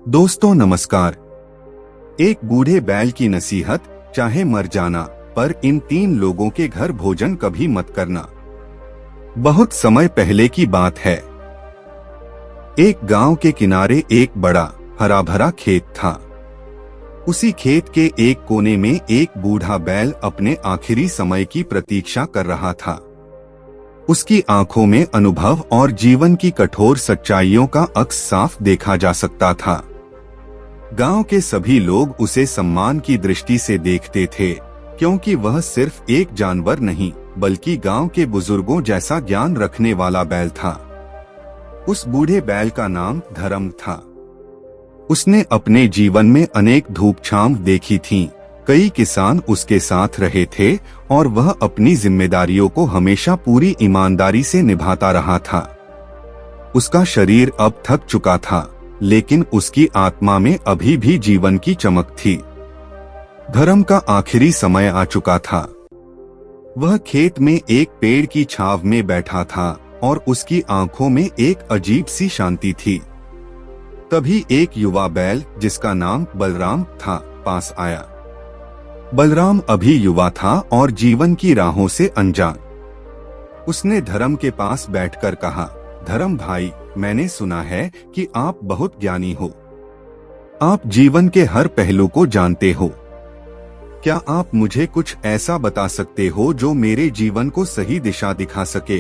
दोस्तों नमस्कार। एक बूढ़े बैल की नसीहत, चाहे मर जाना पर इन 3 लोगों के घर भोजन कभी मत करना। बहुत समय पहले की बात है। एक गांव के किनारे एक बड़ा हरा भरा खेत था। उसी खेत के एक कोने में एक बूढ़ा बैल अपने आखिरी समय की प्रतीक्षा कर रहा था। उसकी आंखों में अनुभव और जीवन की कठोर सच्चाइयों का अक्स साफ देखा जा सकता था। गांव के सभी लोग उसे सम्मान की दृष्टि से देखते थे, क्योंकि वह सिर्फ एक जानवर नहीं बल्कि गांव के बुजुर्गों जैसा ज्ञान रखने वाला बैल था। उस बूढ़े बैल का नाम धर्म था। उसने अपने जीवन में अनेक धूप छांव देखी थीं। कई किसान उसके साथ रहे थे और वह अपनी जिम्मेदारियों को हमेशा पूरी ईमानदारी से निभाता रहा था। उसका शरीर अब थक चुका था, लेकिन उसकी आत्मा में अभी भी जीवन की चमक थी। धर्म का आखिरी समय आ चुका था। वह खेत में एक पेड़ की छांव में बैठा था और उसकी आंखों में एक अजीब सी शांति थी। तभी एक युवा बैल, जिसका नाम बलराम था, पास आया। बलराम अभी युवा था और जीवन की राहों से अनजान। उसने धर्म के पास बैठकर कहा, धर्म भाई, मैंने सुना है कि आप बहुत ज्ञानी हो। आप जीवन के हर पहलू को जानते हो। क्या आप मुझे कुछ ऐसा बता सकते हो जो मेरे जीवन को सही दिशा दिखा सके?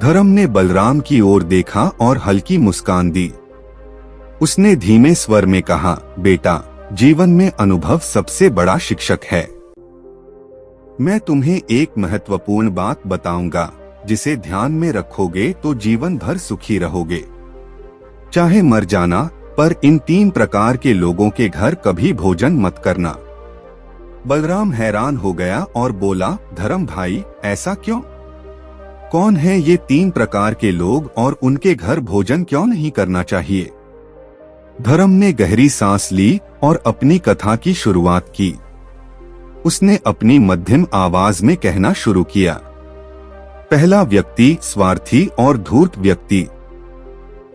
धर्म ने बलराम की ओर देखा और हल्की मुस्कान दी। उसने धीमे स्वर में कहा, बेटा, जीवन में अनुभव सबसे बड़ा शिक्षक है। मैं तुम्हें एक महत्वपूर्ण बात बताऊंगा, जिसे ध्यान में रखोगे तो जीवन भर सुखी रहोगे। चाहे मर जाना पर इन 3 प्रकार के लोगों के घर कभी भोजन मत करना। बलराम हैरान हो गया और बोला, धर्म भाई, ऐसा क्यों? कौन है ये 3 प्रकार के लोग और उनके घर भोजन क्यों नहीं करना चाहिए? धर्म ने गहरी सांस ली और अपनी कथा की शुरुआत की। उसने अपनी मध्यम आवाज में कहना शुरू किया, पहला व्यक्ति, स्वार्थी और धूर्त व्यक्ति।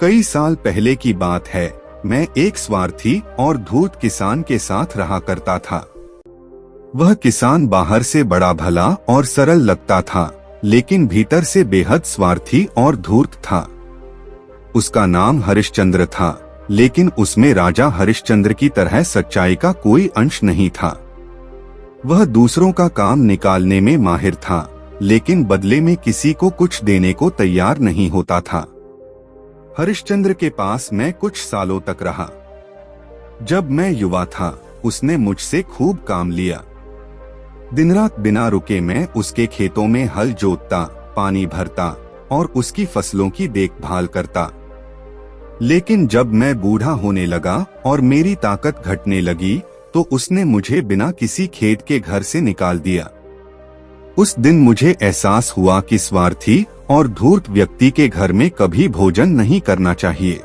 कई साल पहले की बात है। मैं एक स्वार्थी और धूर्त किसान के साथ रहा करता था। वह किसान बाहर से बड़ा भला और सरल लगता था, लेकिन भीतर से बेहद स्वार्थी और धूर्त था। उसका नाम हरिश्चंद्र था, लेकिन उसमें राजा हरिश्चंद्र की तरह सच्चाई का कोई अंश नहीं था। वह दूसरों का काम निकालने में माहिर था, लेकिन बदले में किसी को कुछ देने को तैयार नहीं होता था। हरिश्चंद्र के पास मैं कुछ सालों तक रहा। जब मैं युवा था, उसने मुझसे खूब काम लिया। दिन रात बिना रुके मैं उसके खेतों में हल जोतता, पानी भरता और उसकी फसलों की देखभाल करता। लेकिन जब मैं बूढ़ा होने लगा और मेरी ताकत घटने लगी, तो उसने मुझे बिना किसी खेत के घर से निकाल दिया। उस दिन मुझे एहसास हुआ कि स्वार्थी और धूर्त व्यक्ति के घर में कभी भोजन नहीं करना चाहिए।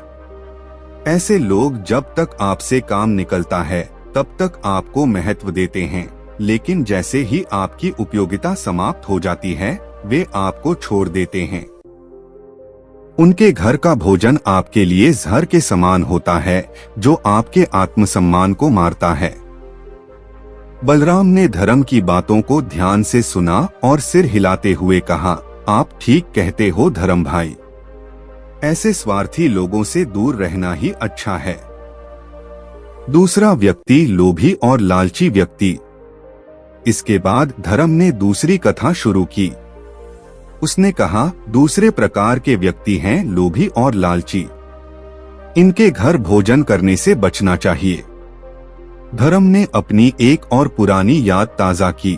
ऐसे लोग जब तक आपसे काम निकलता है तब तक आपको महत्व देते हैं, लेकिन जैसे ही आपकी उपयोगिता समाप्त हो जाती है, वे आपको छोड़ देते हैं। उनके घर का भोजन आपके लिए जहर के समान होता है, जो आपके आत्मसम्मान को मारता है। बलराम ने धर्म की बातों को ध्यान से सुना और सिर हिलाते हुए कहा, आप ठीक कहते हो धर्म भाई। ऐसे स्वार्थी लोगों से दूर रहना ही अच्छा है। दूसरा व्यक्ति, लोभी और लालची व्यक्ति। इसके बाद धर्म ने दूसरी कथा शुरू की। उसने कहा, दूसरे प्रकार के व्यक्ति हैं लोभी और लालची। इनके घर भोजन करने से बचना चाहिए। धर्म ने अपनी एक और पुरानी याद ताजा की।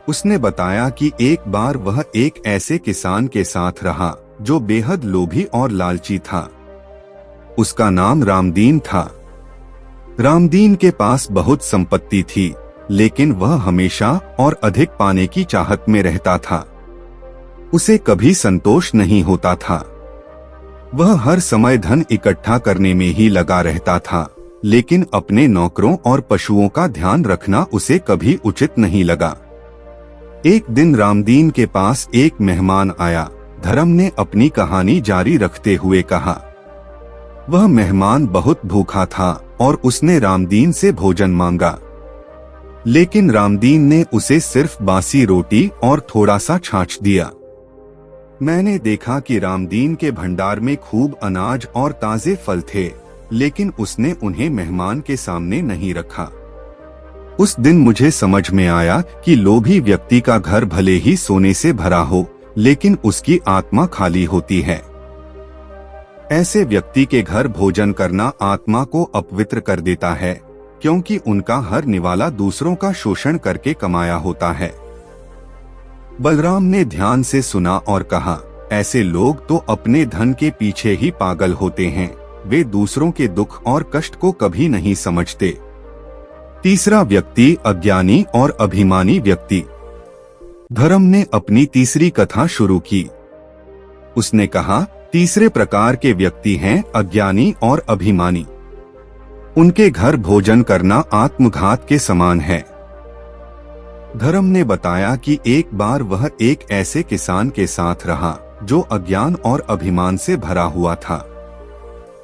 उसने बताया कि एक बार वह एक ऐसे किसान के साथ रहा जो बेहद लोभी और लालची था। उसका नाम रामदीन था। रामदीन के पास बहुत संपत्ति थी, लेकिन वह हमेशा और अधिक पाने की चाहत में रहता था। उसे कभी संतोष नहीं होता था। वह हर समय धन इकट्ठा करने में ही लगा रहता था, लेकिन अपने नौकरों और पशुओं का ध्यान रखना उसे कभी उचित नहीं लगा। एक दिन रामदीन के पास एक मेहमान आया। धर्म ने अपनी कहानी जारी रखते हुए कहा, वह मेहमान बहुत भूखा था और उसने रामदीन से भोजन मांगा, लेकिन रामदीन ने उसे सिर्फ बासी रोटी और थोड़ा सा छाछ दिया। मैंने देखा कि रामदीन के भंडार में खूब अनाज और ताजे फल थे, लेकिन उसने उन्हें मेहमान के सामने नहीं रखा। उस दिन मुझे समझ में आया कि लोभी व्यक्ति का घर भले ही सोने से भरा हो, लेकिन उसकी आत्मा खाली होती है। ऐसे व्यक्ति के घर भोजन करना आत्मा को अपवित्र कर देता है, क्योंकि उनका हर निवाला दूसरों का शोषण करके कमाया होता है। बलराम ने ध्यान से सुना और कहा, ऐसे लोग तो अपने धन के पीछे ही पागल होते हैं, वे दूसरों के दुख और कष्ट को कभी नहीं समझते। तीसरा व्यक्ति अज्ञानी और अभिमानी व्यक्ति। धर्म ने अपनी तीसरी कथा शुरू की। उसने कहा, तीसरे प्रकार के व्यक्ति हैं अज्ञानी और अभिमानी। उनके घर भोजन करना आत्मघात के समान है। धर्म ने बताया कि एक बार वह एक ऐसे किसान के साथ रहा जो अज्ञान और अभिमान से भरा हुआ था।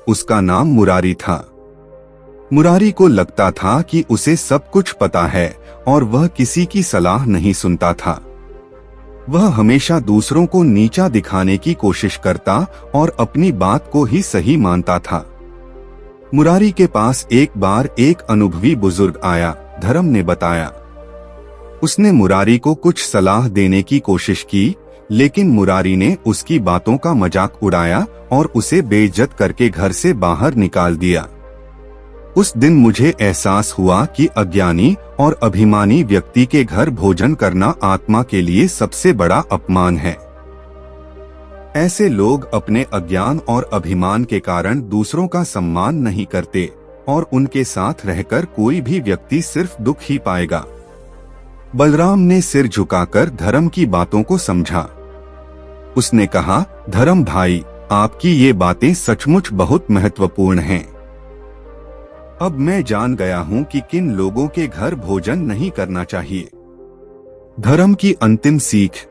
उसका नाम मुरारी था। मुरारी को लगता था कि उसे सब कुछ पता है और वह किसी की सलाह नहीं सुनता था। वह हमेशा दूसरों को नीचा दिखाने की कोशिश करता और अपनी बात को ही सही मानता था। मुरारी के पास एक बार एक अनुभवी बुजुर्ग आया। धर्म ने बताया, उसने मुरारी को कुछ सलाह देने की कोशिश की, लेकिन मुरारी ने उसकी बातों का मजाक उड़ाया और उसे बेइज्जत करके घर से बाहर निकाल दिया। उस दिन मुझे एहसास हुआ कि अज्ञानी और अभिमानी व्यक्ति के घर भोजन करना आत्मा के लिए सबसे बड़ा अपमान है। ऐसे लोग अपने अज्ञान और अभिमान के कारण दूसरों का सम्मान नहीं करते और उनके साथ रहकर कोई भी व्यक्ति सिर्फ दुख ही पाएगा। बलराम ने सिर झुकाकर धर्म की बातों को समझा। उसने कहा, धर्म भाई, आपकी ये बातें सचमुच बहुत महत्वपूर्ण हैं। अब मैं जान गया हूँ कि किन लोगों के घर भोजन नहीं करना चाहिए। धर्म की अंतिम सीख।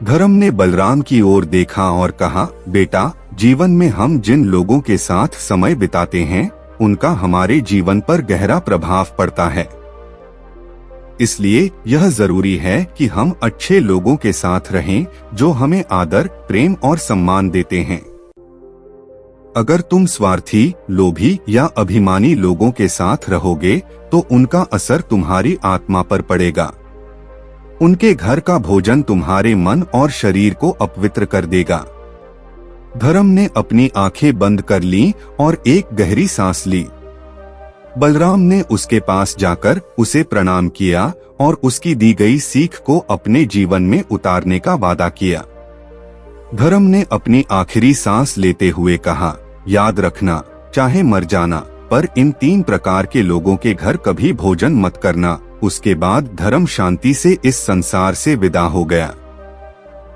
धर्म ने बलराम की ओर देखा और कहा, बेटा, जीवन में हम जिन लोगों के साथ समय बिताते हैं, उनका हमारे जीवन पर गहरा प्रभाव पड़ता है। इसलिए यह जरूरी है कि हम अच्छे लोगों के साथ रहें, जो हमें आदर, प्रेम और सम्मान देते हैं। अगर तुम स्वार्थी, लोभी या अभिमानी लोगों के साथ रहोगे, तो उनका असर तुम्हारी आत्मा पर पड़ेगा। उनके घर का भोजन तुम्हारे मन और शरीर को अपवित्र कर देगा। धर्म ने अपनी आंखें बंद कर लीं और एक गहरी सांस ली। बलराम ने उसके पास जाकर उसे प्रणाम किया और उसकी दी गई सीख को अपने जीवन में उतारने का वादा किया। धर्म ने अपनी आखिरी सांस लेते हुए कहा, याद रखना, चाहे मर जाना, पर इन 3 प्रकार के लोगों के घर कभी भोजन मत करना। उसके बाद धर्म शांति से इस संसार से विदा हो गया।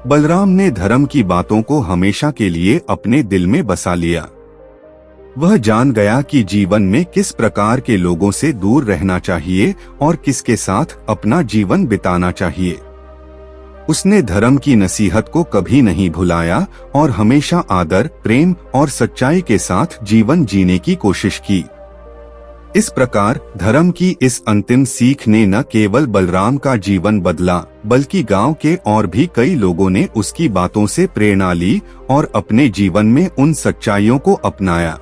बलराम ने धर्म की बातों को हमेशा के लिए अपने दिल में बसा लिया। वह जान गया कि जीवन में किस प्रकार के लोगों से दूर रहना चाहिए और किसके साथ अपना जीवन बिताना चाहिए। उसने धर्म की नसीहत को कभी नहीं भुलाया और हमेशा आदर, प्रेम और सच्चाई के साथ जीवन जीने की कोशिश की। इस प्रकार धर्म की इस अंतिम सीख ने न केवल बलराम का जीवन बदला, बल्कि गांव के और भी कई लोगों ने उसकी बातों से प्रेरणा ली और अपने जीवन में उन सच्चाइयों को अपनाया।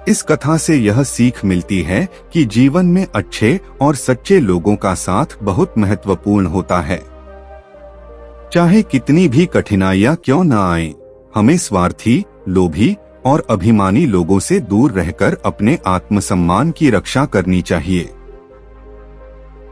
इस कथा से यह सीख मिलती है कि जीवन में अच्छे और सच्चे लोगों का साथ बहुत महत्वपूर्ण होता है। चाहे कितनी भी कठिनाइयां क्यों न आएं, हमें स्वार्थी, लोभी और अभिमानी लोगों से दूर रहकर अपने आत्मसम्मान की रक्षा करनी चाहिए।